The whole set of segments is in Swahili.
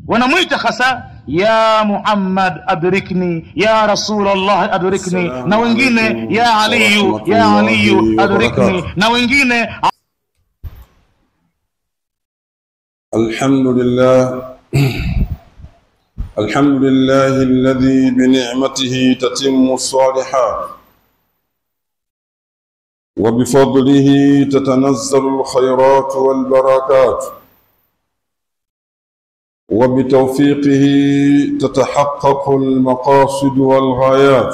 wanamuita hasa ya Muhammad adrikni, ya Rasulullah adrikni, na wengine ya Ali adrikni, na wengine Alhamdulillah alladhi bi ni'matihi tatimmu as-salihat wa bi fadlihi tatanazzalu al-khayrat wal barakat wa bi tawfiqihi tatahaqqaqu al-maqasid wal ghayat.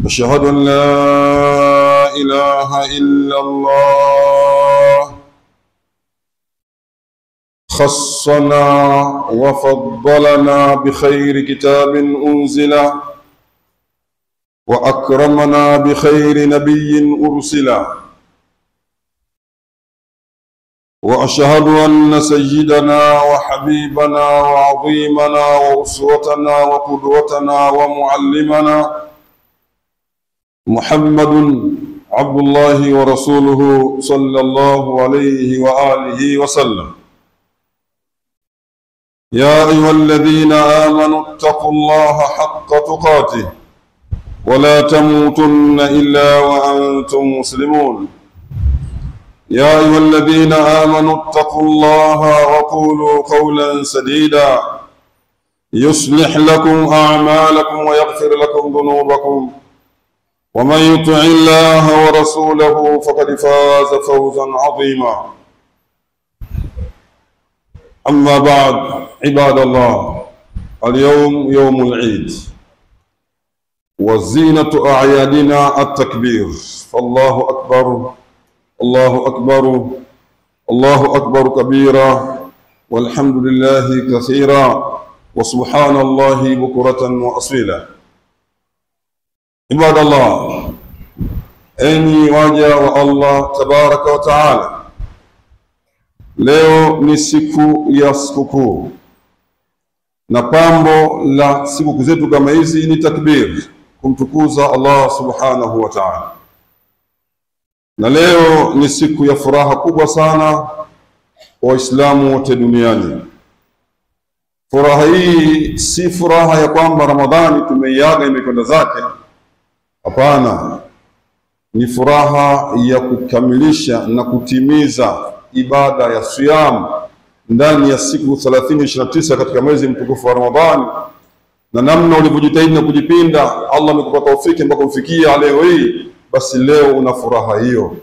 Ashhadu an la ilaha illa Allah خصنا وفضلنا بخير كتاب أنزل وأكرمنا بخير نبي أرسل. وأشهد أن سيدنا وحبيبنا وعظيمنا وأسوتنا وقدوتنا ومعلمنا محمد عبد الله ورسوله صلى الله عليه وآله وسلم. يا أيها الذين آمنوا اتقوا الله حق تقاته ولا تموتن إلا وأنتم مسلمون. يا أيها الذين آمنوا اتقوا الله وقولوا قولا سديدا يصلح لكم أعمالكم ويغفر لكم ذنوبكم، ومن يطع الله ورسوله فقد فاز فوزا عظيما. أما بعد، عباد الله، اليوم يوم العيد وزينة أعيادنا التكبير، فالله أكبر الله أكبر الله أكبر كبيرا والحمد لله كثيرا وسبحان الله بكرة وأصيلا. عباد الله، أني واجه الله تبارك وتعالى، leo ni siku ya sikukuu, na pambo la siku zetu kama hizi ni takbir, kumtukuza Allah subhanahu wa ta'ala. Na leo ni siku ya furaha kubwa sana kwa Waislamu wote duniani. Furaha hii si furaha ya kwamba Ramadhani tumeiaga imekwenda zake. Hapana, ni furaha ya kukamilisha na kutimiza ibada ya siyam ndani ya siku 30-29 katika mwezi mtukufu wa Ramadhani. Na namna ulivyojitahidi na kujipinda, Allah amekupa taufiki mpaka kufikia leo hii, basi leo una furaha hiyo.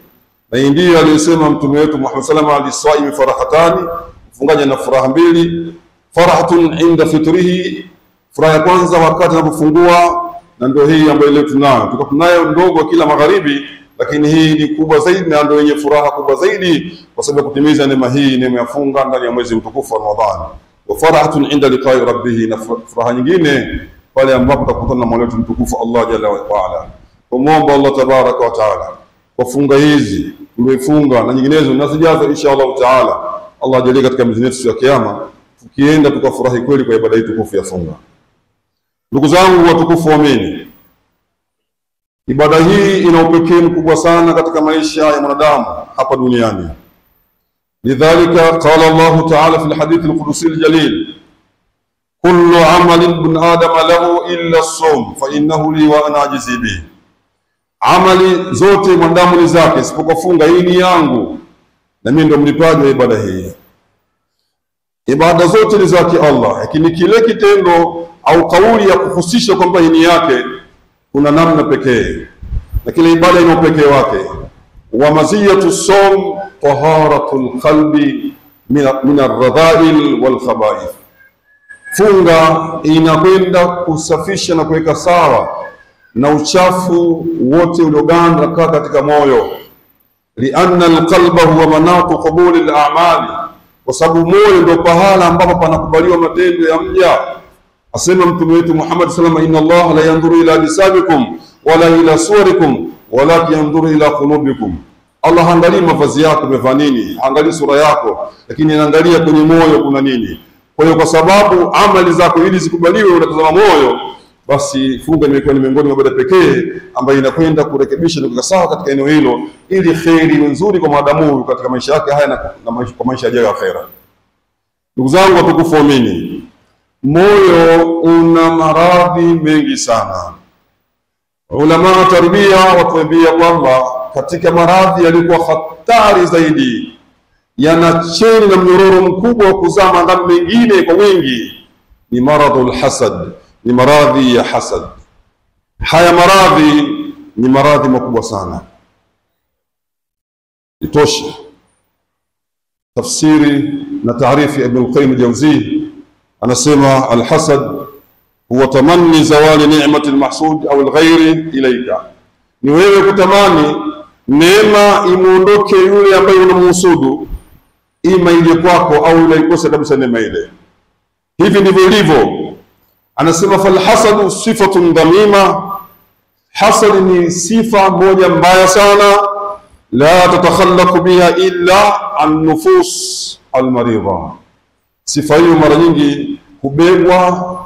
Na ndiyo aliyosema mtume wetu Muhammad sallallahu alaihi wasallam, aliswaimi farahatani, mfungaji na furaha mbili. Farahatun inda fitrihi, furaha ya kwanza wakati anapofungua, na ndio hii ambayo leo tunayo ndogo kila magharibi, lakini hii ni kubwa zaidi na ndio yenye furaha kubwa zaidi kwa sababu kutimiza neema hii, neema ya funga ndani ya mwezi mtukufu wa Ramadhani. Wa farahatun inda liqa'i rabbih, na furaha nyingine pale ambapo tutakutana na Mola wetu mtukufu Allah jalla wa ala. Tumuomba Allah tabaraka wa taala kwa funga hizi tulizofunga na nyinginezo nazijaza inshallah taala, Allah ajalie katika miezi yetu ya kiyama tukienda tukafurahi kweli kwa ibada hii tukufu ya funga. Ndugu zangu watukufu waamini, ibada hii ina upekee mkubwa sana katika maisha ya mwanadamu hapa duniani. Lidhalika qala Allah ta'ala fi al-hadith al-qudusi al-jalil, kullu 'amali ibn adam lahu illa as-sawm fa innahu li wa ana ajizi bihi. Amali zote mwanadamu ni zake isipokuwa funga, hii ni yangu na mimi ndo mlipaji wa ibada hii. Ibada zote ni zake Allah, lakini kile kitendo au kauli ya kuhusisha kwamba hii ni yake kuna namna pekee, na kila ibada ina pekee wake. Wa maziyatu sawm taharatul qalbi min ar-radha'il wal khaba'ith, funga inakwenda kusafisha na kuweka sawa na uchafu wote ulioganda katika moyo. Lianna al-qalba huwa manatu qabuli al-a'mali, kwa sababu moyo ndio pahala ambapo panakubaliwa matendo ya mja. Asema mtume wetu Muhammad sallallahu alaihi wasallam, inna Allah la yanzuru ila lisabikum wala ila suwarikum walakin yanzuru ila qulubikum. Allah haangalii mavazi yako umevaa nini, haangalii sura yako, lakini anaangalia kwenye moyo kuna nini. Kwa hiyo kwa sababu amali zako ili zikubaliwe unatazama moyo, basi funga imekuwa ni miongoni mwa ibada pekee ambayo inakwenda kurekebisha na sawa katika eneo hilo, ili kheri nzuri kwa mwanadamu katika maisha yake haya na kwa maisha yajayo ya akhera. Ndugu zangu watukufu waamini, moyo una maradhi mengi sana. Ulama wa tarbia watuambia kwamba katika maradhi yalikuwa hatari zaidi, yana cheni na mnyororo mkubwa wa kuzaa maradhi mengine kwa wingi, ni maradhul hasad, ni maradhi ya hasad. Haya maradhi ni maradhi makubwa sana. Itoshe tafsiri na taarifi Ibn al-Qayyim al-Jawzi anasema al-hasad huwa tamanni zawali ni'mati al-mahsud au al-ghairi ilayka, ni wewe kutamani neema imuondoke yule ambaye unamhusudu, ima ile kwako au ile ikose kabisa neema ile. Hivi ndivyo ilivyo. Anasema fal hasadu sifatun dhamima, hasad ni sifa moja mbaya sana, la tatakhallaqu biha illa an nufus al-maridha. Sifa hiyo mara nyingi hubebwa,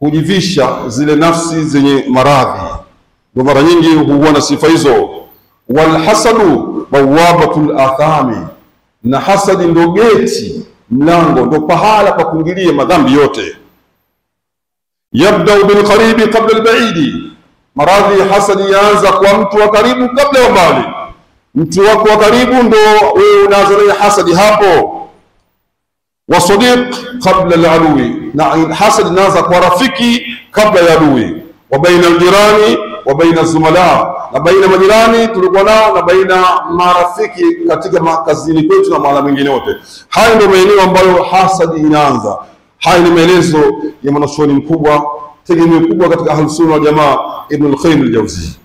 hujivisha zile nafsi zenye maradhi, ndio mara nyingi huwa na sifa hizo. Wal hasadu bawabatul athami, na hasadi ndo geti, mlango, ndo pahala pa kuingilia madhambi yote. Yabda bil qaribi qabla al ba'idi, maradhi hasadi yaanza kwa mtu wa karibu kabla ya mbali. Mtu wako wa karibu ndo wewe unaanza hasadi hapo. Wa sadiq qabla al adui, na hasadi inaanza kwa rafiki kabla ya adui. Wa baina al jirani wa baina zumala, na baina majirani tulikuwa nao na baina marafiki katika makazini kwetu na mahala mengine yote. Haya ndio maeneo ambayo hasadi inaanza. Haya ni maelezo ya mwanachuoni mkubwa, tegemeo kubwa katika Ahlus Sunna wal Jamaa, Ibn al-Qayyim al-Jawzi.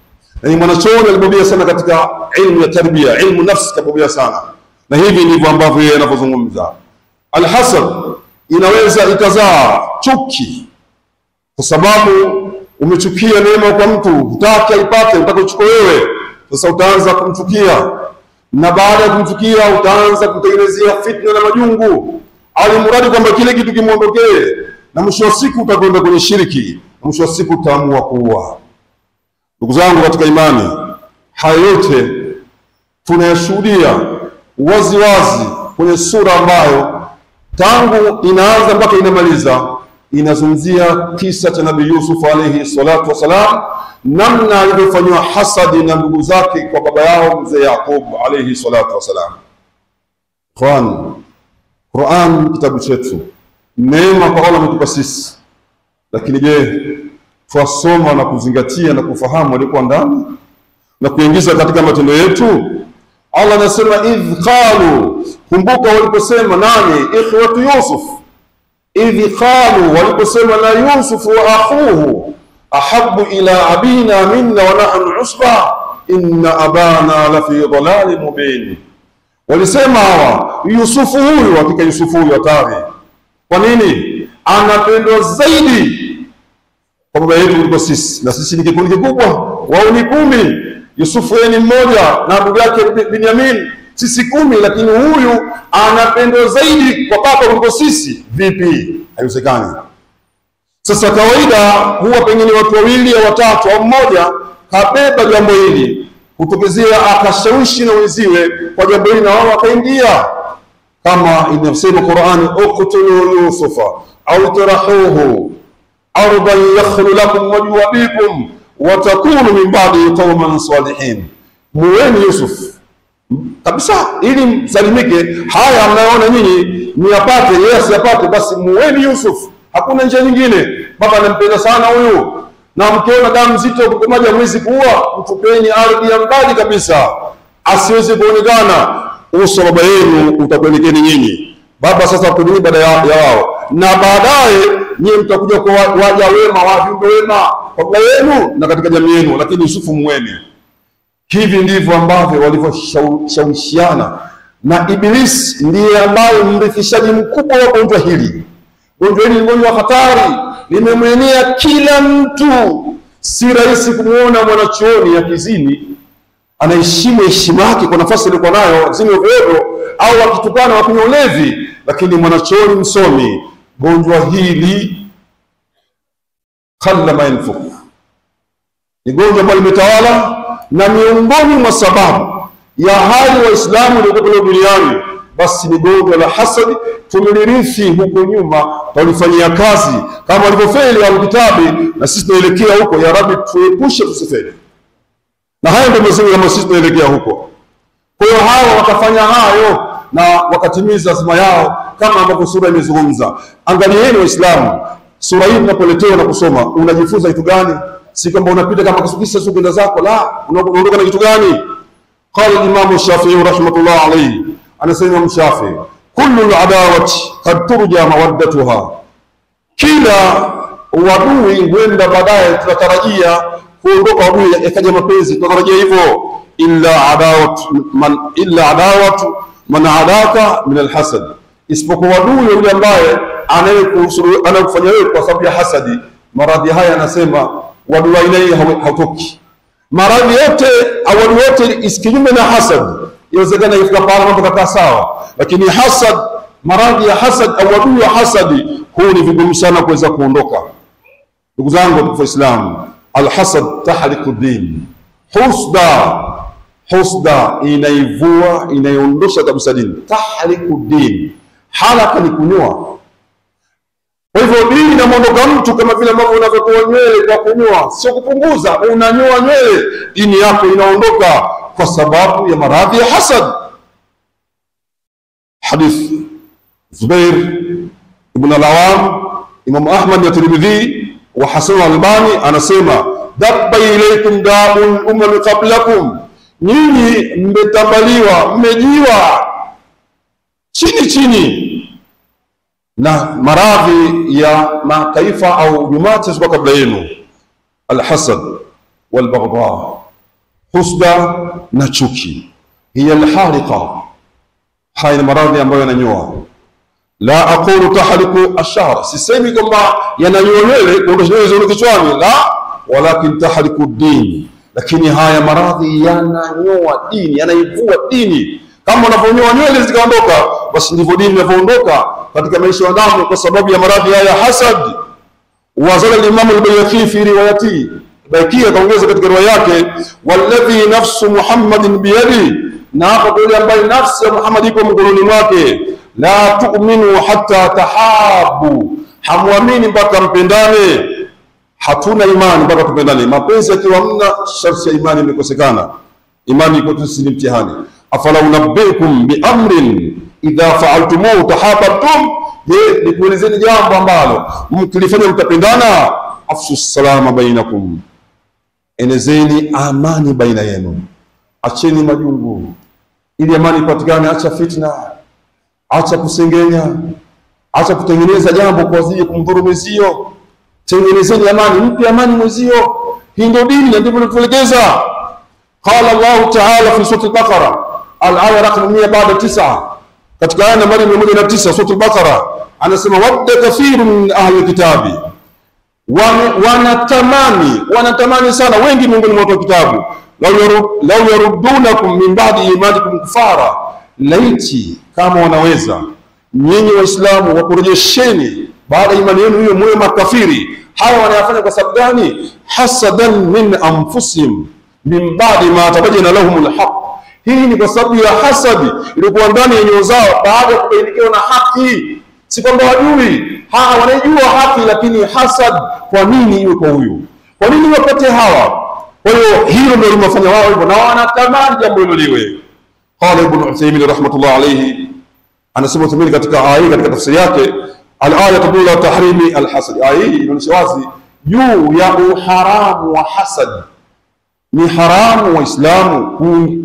Na ni mwanachuoni alibobea sana katika ilmu ya tarbia, ilmu nafsi kabobea sana. Na hivi ndivyo ambavyo yeye anavyozungumza. Al-hasad inaweza ikazaa chuki, kwa sababu umechukia neema kwa mtu, hutaki aipate, unataka uchukue wewe. Sasa utaanza kumchukia, na baada ya kumchukia utaanza kutengenezea fitna na majungu, alimradi kwamba kile kitu kimuondokee, na mwisho wa siku utakwenda kwenye shiriki, mwisho wa siku utaamua kuua. Ndugu zangu katika imani, haya yote tunayashuhudia wazi wazi kwenye sura ambayo tangu inaanza mpaka inamaliza inazungumzia kisa cha Nabii Yusuf alayhi salatu wasalam, namna alivyofanywa hasadi na ndugu zake kwa baba yao mzee Yaqub alayhi salatu wasalam. Qur'an kitabu chetu, neema kwa Allah ametupa sisi, lakini je, twasoma na kuzingatia na kufahamu alikuwa ndani na kuingiza katika matendo yetu? Allah anasema idh qalu, kumbuka waliposema nani? Ikhwatu Yusuf. Idh qalu, waliposema la Yusuf wa akhuhu ahabbu ila abina minna wa nahnu usba inna abana la fi dhalalin mubin. Walisema hawa Yusufu huyu, hakika Yusufu huyu hatari. Kwa nini? Anapendwa zaidi kwa baba yetu kuliko sisi, na sisi ni kikundi kikubwa, wao ni 10. Yusufu yeye ni mmoja na ndugu yake Binyamin, sisi 10, lakini huyu anapendwa zaidi kwa baba kuliko sisi. Vipi? Haiwezekani. Sasa kawaida huwa pengine watu wawili au watatu au mmoja kabeba jambo hili, kutokezea akashawishi na wenziwe kwa jambo hili, na wao wakaingia, kama inavyosema Qur'ani, uqtulu Yusufa au tarahuhu ardan yakhlu lakum wajhu abikum wa takunu min ba'di qauman salihin. Muweni Yusuf kabisa ili msalimike. Haya mnaona nyinyi miyapate, yes yapate, basi muweni Yusuf, hakuna njia nyingine. Baba anampenda sana huyu, na mkiona damu nzito kwa maji mwezi kuua, mtupeni ardhi ya mbali kabisa, asiweze kuonekana uso baba yenu utakuelekeni nyinyi. Baba sasa kudini baada ya wao, na baadaye nyinyi mtakuja kwa waja wema, wajumbe wema kwa baba yenu na katika jamii yenu, lakini Yusufu muweni. Hivi ndivyo ambavyo walivyoshawishiana, na Iblis ndiye ambaye mrithishaji mkubwa wa gonjwa hili. Gonjwa hili ni gonjwa hatari, limemwenea kila mtu. Si rahisi kumuona mwanachuoni ya kizini anaheshimu heshima yake kwa nafasi alikuwa nayo, zini ovyo au akitukana wa kunywa ulevi, lakini mwanachuoni msomi, gonjwa hili khalla ma yanfuk, ni gonjwa ambalo limetawala, na miongoni mwa sababu ya hali waislamu waliokuwa duniani basi ni gonjwa la hasadi. Tumelirithi huko nyuma, tulifanyia kazi kama walivyofeli al-kitabi, na sisi tunaelekea huko. Ya Rabbi tuepushe tusifeli, na hayo ndio msingi kama sisi tunaelekea huko. Kwa hiyo hao wakafanya hayo na wakatimiza azma yao kama ambavyo sura imezungumza. Angalieni waislamu, sura hii tunapoletewa na kusoma, unajifunza kitu gani? Si kwamba unapita kama kusukisha shughuli zako, la, unaondoka na kitu gani? Qala Imam Shafi'i rahmatullah alayhi, anasema Imam Shafi'i, kullu al-adawati qad turja mawaddatuha, kila uadui huenda baadaye tunatarajia kuondoka adui yakaja mapenzi, tunatarajia hivyo. illa adawatu man adaka min al-hasad, isipokuwa adui yule ambaye anayekufanya wewe kwa sababu ya hasadi. Maradhi haya anasema wadui aina hautoki. Maradhi yote awali wote iskinyume na hasad, inawezekana ifika pale mambo kakaa sawa, lakini hasad, maradhi ya hasad au adui ya hasadi, huu ni vigumu sana kuweza kuondoka. Ndugu zangu wa Islam, al-hasad tahliku din, husda inaivua, inaondosha kabisa dini. Tahliku din, halaka ni kunyoa. Kwa hivyo dini inamondoka mtu kama vile ambavyo unavyotoa nywele kwa kunyoa, sio kupunguza, unanyoa nywele, dini yako inaondoka kwa sababu ya maradhi ya hasad. Hadith Zubair ibn al-Awam, Imam Ahmad na Tirmidhi wa Hasan al-Albani anasema, dabba ilaykum da'ul umam qablakum, nyinyi mmetambaliwa, mmejiwa chini na maradhi ya mataifa au jumati ziko kabla yenu. Al-hasad wal-baghdha, husda na chuki, hiya al-hariqa, haya ni maradhi ambayo yananyoa. La aqulu tahliku ash-sha'r, sisemi kwamba yananyoa nywele kuondosha nywele zile kichwani, la, walakin tahliku din, lakini haya maradhi yananyoa dini, yanaivua dini. Kama unavyonyoa nywele zikaondoka, basi ndivyo dini inavyoondoka katika maisha ya damu kwa sababu ya maradhi haya hasad. Wazala al-Imam al-Bayhaqi fi riwayati, Bayhaqi akaongeza katika riwaya yake, walladhi nafsu Muhammadin biyadi, na hapo yule ambaye nafsi ya Muhammad iko mkononi mwake, la tu'minu hatta tahabu, hamwamini mpaka mpendane. Hatuna imani mpaka tupendane. Mapenzi yakiwa mna, sharti ya imani imekosekana. Imani iko tu si mtihani. Afala unabbiukum bi amrin idha fa'altumuhu tahabbtum, je, nikuelezeni jambo ambalo mkilifanya mtapendana? Afshu salama bainakum, enezeni amani baina yenu, acheni majungu ili amani ipatikane. Acha fitna, acha kusengenya, acha kutengeneza jambo kwa ajili ya kumdhuru mwenzio. Tengenezeni amani, mpe amani mwenzio. Hii ndio dini, ndio tunatuelekeza. Qala Allah Ta'ala fi surati al-Baqara, al-aya raqam 109, katika aya nambari 109 surati al-Baqara, anasema wadda kathirun min ahli al-kitabi, wanatamani sana wengi miongoni mwa watu wa kitabu, law yaruddunakum min ba'di imanikum kufara, laiti kama wanaweza nyinyi waislamu wakurejesheni baada imani yenu hiyo mwe makafiri. Hawa wanayafanya kwa sababu gani? Hasadan min anfusihim min ba'di ma tabayyana lahumul haqq, hii ni kwa sababu ya hasadi ilikuwa ndani ya nyoyo zao baada ya kubainikiwa na haki. Si kwamba wajui, wanajua haki, lakini hasad, kwa nini iwe kwa huyu, kwa nini wapate hawa? Kwa hiyo hilo ndio limefanya wao hivyo, na wanatamani jambo hilo liwe. Qala Ibn Uthaymeen rahmatullah alayhi, anasema Uthaymeen katika aya, katika tafsiri yake, al-aya tadullu tahrimi al-hasad, aya hii inaonyesha wazi juu ya uharamu wa hasad. Ni haramu waislamu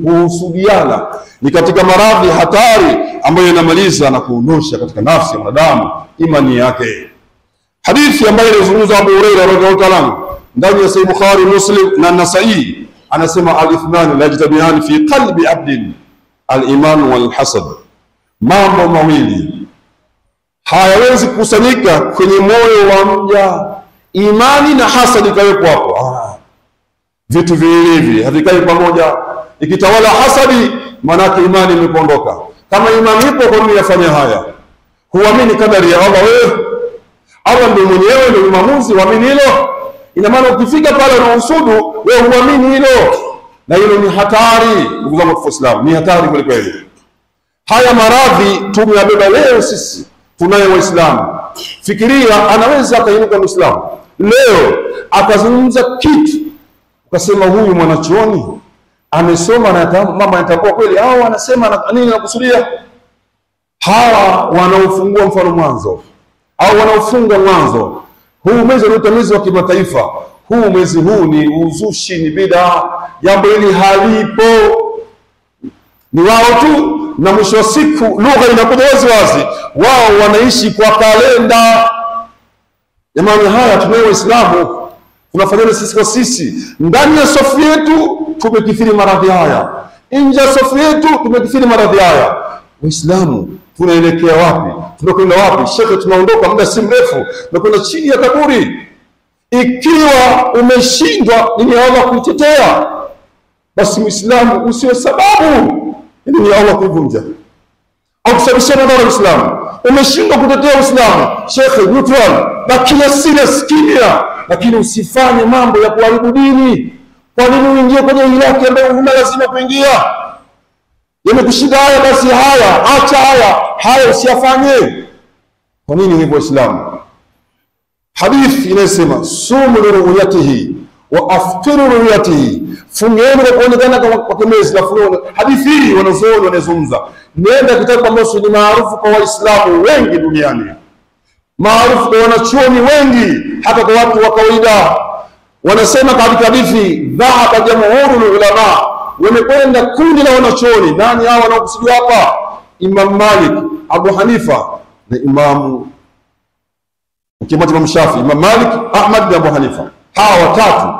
kuhusudiana, ni katika maradhi hatari ambayo yanamaliza na kuondosha katika nafsi ya mwanadamu imani yake. Hadithi ambayo inazungumza Abu Hurairah radhiallahu ta'ala ndani ya Sahih Bukhari, Muslim na Nasa'i, anasema al-ithnan la yajtabi'an fi qalbi abdin, al-iman wal hasad, mambo mawili hayawezi kukusanyika kwenye moyo wa mja, imani na hasad ikawepo hapo. Vitu viwili hivi havikai pamoja. Ikitawala hasadi, maana imani imepondoka. Kama imani ipo, kwa nini yafanya haya? Huamini kadari ya Allah. Wewe Allah ndio mwenyewe, ndio maamuzi, uamini hilo. Ina maana ukifika pale unahusudu, wewe huamini hilo, na hilo ni hatari. Ndugu zangu wa Islam, ni hatari kweli kweli. Haya maradhi tumeyabeba leo sisi tunayo Waislamu. Fikiria, anaweza akainuka Muislamu leo akazungumza kitu ukasema huyu mwanachuoni amesoma na mama anatambua kweli, hao wanasema nini nakusudia. Hawa wanaofungua mfano mwanzo au wanaofunga mwanzo, huu mwezi ni mwezi wa kimataifa, huu mwezi huu ni uzushi, ni bid'a, jambo hili halipo, ni wao tu, na mwisho wa siku lugha inakuja wazi wazi, wao wanaishi kwa kalenda. Jamani, haya tunayo Waislamu, tunafanyana sisi kwa sisi. Ndani ya safu yetu tumekithiri maradhi haya, nje ya safu yetu tumekithiri maradhi haya. Waislamu tunaelekea wapi? Tunakwenda wapi? Shekhe, tunaondoka muda si mrefu, tunakwenda chini ya kaburi. Ikiwa umeshindwa ni Allah kuitetea, basi Muislamu usiwe sababu ni Allah kuivunja au kusababisha madhara ya Uislamu. Umeshindwa kutetea Uislamu, shekhe, neutral, bakia serious, kimya, lakini usifanye mambo ya kuharibu dini. Kwa nini uingie kwenye ilaki ambayo huna lazima kuingia? Yamekushinda haya, basi haya acha, haya usiyafanye. Kwa nini hivyo Waislamu? Hadithi inasema sumu liruyatihi wa aftiru liruyatihi, fungeni kwa kuonekana kwa kimezi na fungeni. Hadithi hii wanazuoni wanazungumza, nenda kitabu ambacho ni maarufu kwa Waislamu wengi duniani, maarufu kwa wanachuoni wengi, hata kwa watu wa kawaida. Wanasema katika hadithi, dhahaba jamhurul ulama, wamekwenda kundi la wanachuoni. Nani hao wanaokusudiwa hapa? Imam Malik, Abu Hanifa na Imam Shafi. Imam Malik, Ahmad na Abu Hanifa, hawa watatu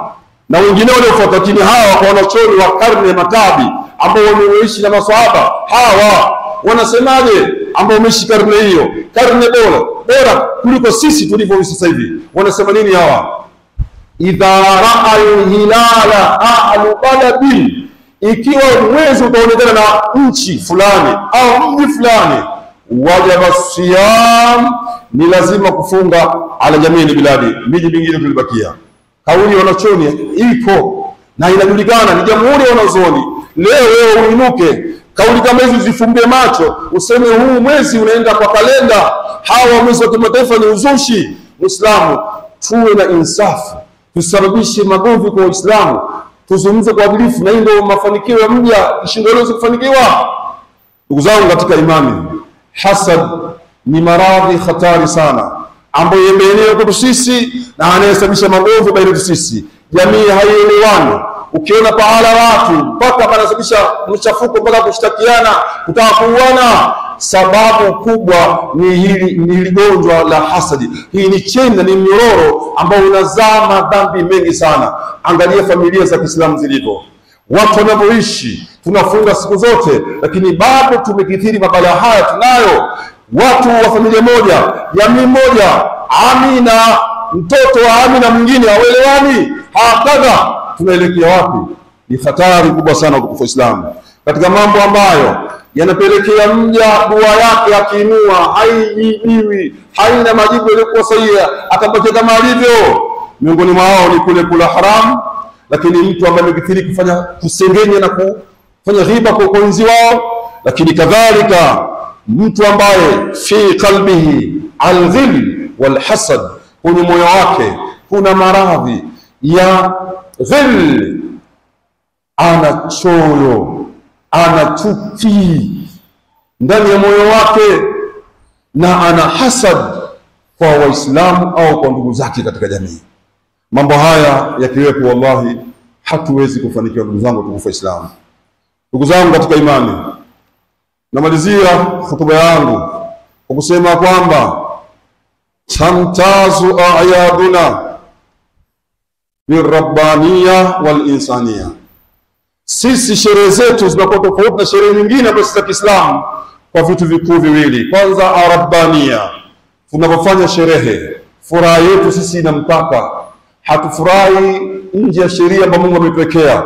na wengine waliofuata. Lakini hawa kwa wanachuoni wa karne matabi ambao wameishi na maswahaba, hawa wanasemaje? Ambao wameishi karne hiyo, karne bora kuliko sisi tulivyoishi sasa hivi. Wanasema nini hawa? Idha ra'a al-hilala ahlu baladin, ikiwa mwezi utaonekana na nchi fulani au mji fulani, wajaba siyam, ni lazima kufunga ala jamii biladi, miji mingine tulibakia. Kauli wanachuoni ipo na inajulikana, ni jamhuri ya wanazuoni. Leo wewe uinuke kauli kama hizi zifumbie macho, useme huu mwezi unaenda kwa kalenda, hawa mwezi wa kimataifa ni uzushi. Muislamu, tuwe na insafu, tusababishe magomvi kwa Uislamu, tuzungumze kwa adilifu, na ndio mafanikio ya mja. Kishindo leo kufanikiwa. Ndugu zangu katika imani, hasad ni maradhi hatari sana ambayo yameenea kwetu sisi na anayesababisha magomvi baina yetu sisi. Jamii haielewani. Ukiona pahala watu mpaka wanasababisha mchafuko, mpaka kushtakiana, kutaka kuuana, sababu kubwa ni hili gonjwa la hasadi. Hii ni cheni, ni mnyororo ambao unazaa madhambi mengi sana. Angalia familia za Kiislamu zilivyo, watu wanavyoishi. Tunafunga siku zote, lakini bado tumekithiri mabala haya. Tunayo watu wa familia moja, jamii moja, Amina, mtoto wa Amina mwingine hawelewani. Hakadha, tunaelekea wapi? Ni hatari kubwa sana kwa Uislamu, katika mambo ambayo yanapelekea mja dua yake akiinua haijibiwi, haina majibu yaliyokuwa sahihi, atabaki kama alivyo. Miongoni mwao ni kule kula haramu, lakini mtu ambaye amekithiri kufanya kusengenya na kufanya ghiba kwa wenzi wao. Lakini kadhalika mtu ambaye fi qalbihi alghil walhasad, kwenye moyo wake kuna maradhi ya ghil, ana choyo, ana chuki ndani ya moyo wake, na ana hasad kwa Waislamu au kwa ndugu zake katika jamii. Mambo haya yakiwepo, wallahi hatuwezi kufanikiwa. Ndugu zangu tukufu Waislamu, ndugu zangu katika imani, namalizia hotuba yangu kwa kusema kwamba tamtazu a'yaduna birrabbaniya walinsaniya. Sisi sherehe zetu zinakuwa tofauti na sherehe nyingine ambazo za Kiislamu kwa vitu vikuu viwili. Kwanza, arabbaniya, tunapofanya sherehe furaha yetu sisi ina mpaka. Hatufurahi nje ya sheria ambayo Mungu ametuwekea.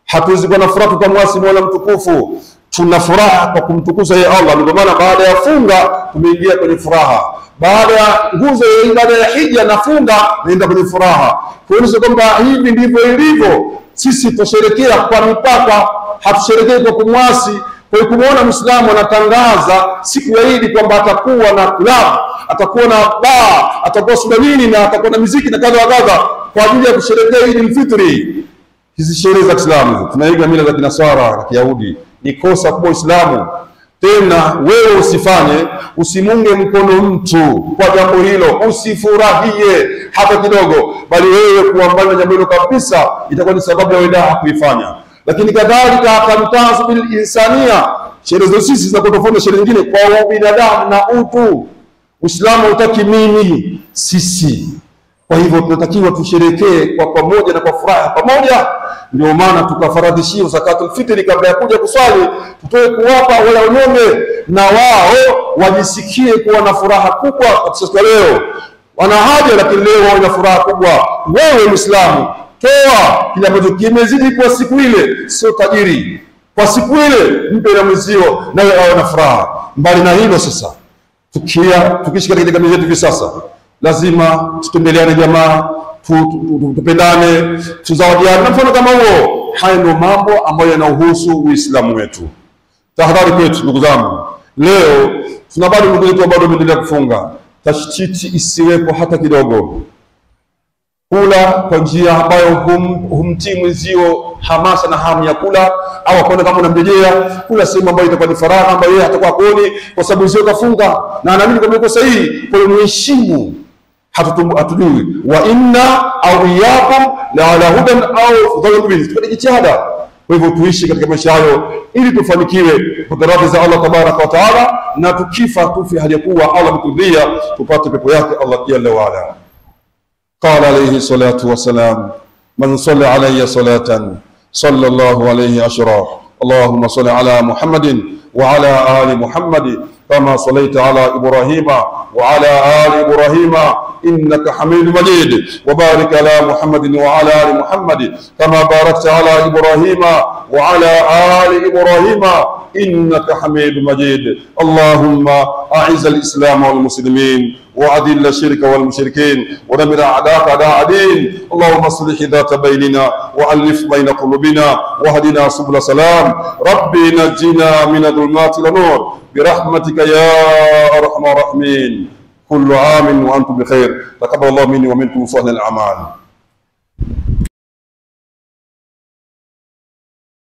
Hatuwezi kuwa na furaha tukamwasi Mola mtukufu. Tuna furaha kwa kumtukuza yeye Allah. Ndio maana baada ya funga tumeingia kwenye furaha. baada ya nguzo ya ibada ya hija nafunga, naenda kwenye furaha. Kuonyesha kwamba hivi ndivyo ilivyo. Sisi tusherekea kwa mipaka, hatusherekei kwa kumwasi. Kwa hiyo kumuona Muislamu anatangaza siku ya Eid kwamba atakuwa na club, atakuwa na bar, atakuwa sudanini na atakuwa na muziki na kadha wa kadha kwa ajili ya kusherehekea Eid al-Fitri. Hizi sherehe za Kiislamu tunaiga mila za Kinasara na Kiyahudi, ni kosa kwa Uislamu. Tena wewe usifanye, usimunge mkono mtu kwa jambo hilo, usifurahie hata kidogo, bali wewe kuambana jambo hilo kabisa itakuwa ni sababu ya wewe kuifanya. Lakini kadhalika tamtazu bil insania, sherehe zetu sisi zinatofauti sherehe nyingine kwa binadamu na utu. Uislamu hutaki mimi sisi. Kwa hivyo tunatakiwa tusherekee kwa pamoja na kwa furaha pamoja. Ndio maana tukafaradhishia zakatul fitri kabla ya kuja kuswali, tutoe kuwapa wale wanyonge na wao wajisikie kuwa na furaha kubwa katika leo. Wana haja lakini leo wana furaha kubwa. Wewe Muislamu, toa kile ambacho kimezidi kwa siku ile, sio tajiri. Kwa siku ile mpe na mwezio naye awe na furaha. Mbali na hilo sasa, tukiishi katika jamii yetu hivi sasa, lazima tutembeleane jamaa, tupendane, tuzawadiane na mfano kama huo. Haya ndio mambo ambayo yanahusu Uislamu wetu. Tahadhari kwetu ndugu zangu. Leo tuna bado ndugu zetu bado wameendelea kufunga. Tashtiti isiwepo hata kidogo. Kula kwa njia ambayo humtii mwenzio hamasa na hamu ya kula, au akaona kama unamrejea kula sehemu ambayo itakuwa ni faragha, ambayo yeye atakuwa kuoni kwa sababu mwenzio kafunga na anaamini kama yuko sahihi. Kwa hiyo muheshimu, hatujui wa inna au iyyakum la ala hudan au dhalil. Tupate jitihada. Kwa hivyo tuishi katika maisha hayo ili tufanikiwe kwa radhi za Allah tabaraka wa taala, na tukifa tufi hali ya kuwa Allah mkudhia, tupate pepo yake Allah jalla wa ala. قال عليه الصلاة والسلام: من صلى علي صلاة صلى الله عليه عشرا. اللهم صل على محمد وعلى آل محمد كما صليت على إبراهيم وعلى آل إبراهيم إنك حميد مجيد، وبارك على محمد وعلى آل محمد كما باركت على إبراهيم وعلى آل إبراهيم إنك حميد مجيد. اللهم أعز الإسلام والمسلمين وأذل الشرك والمشركين ودمر أعداءك أعداء الدين. اللهم اصلح ذات بيننا وألف بين قلوبنا واهدنا سبل السلام. ربي نجنا من الظلمات إلى النور برحمتك يا أرحم الراحمين. كل عام وأنتم بخير. تقبل الله مني ومنكم صالح الأعمال.